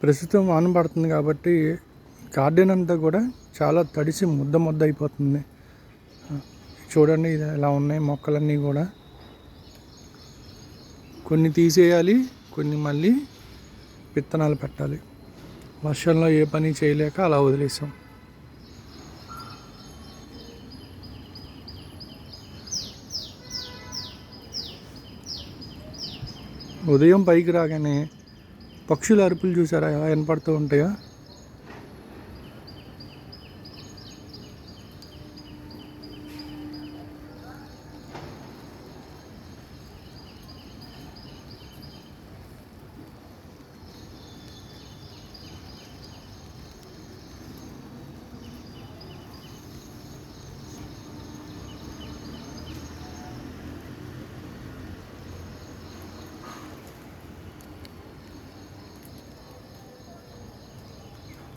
ప్రస్తుతం వాన పడుతుంది కాబట్టి గార్డెన్ అంతా కూడా చాలా తడిసి ముద్ద అయిపోతుంది. చూడండి ఇది ఎలా ఉన్నాయి మొక్కలన్నీ కూడా. కొన్ని తీసేయాలి, కొన్ని మళ్ళీ విత్తనాలు పెట్టాలి. వర్షంలో ఏ పని చేయలేక అలా వదిలేసాం. ఉదయం పైకి రాగానే పక్షుల అరుపులు చూసారా ఎలా వినపడుతూ ఉంటాయో.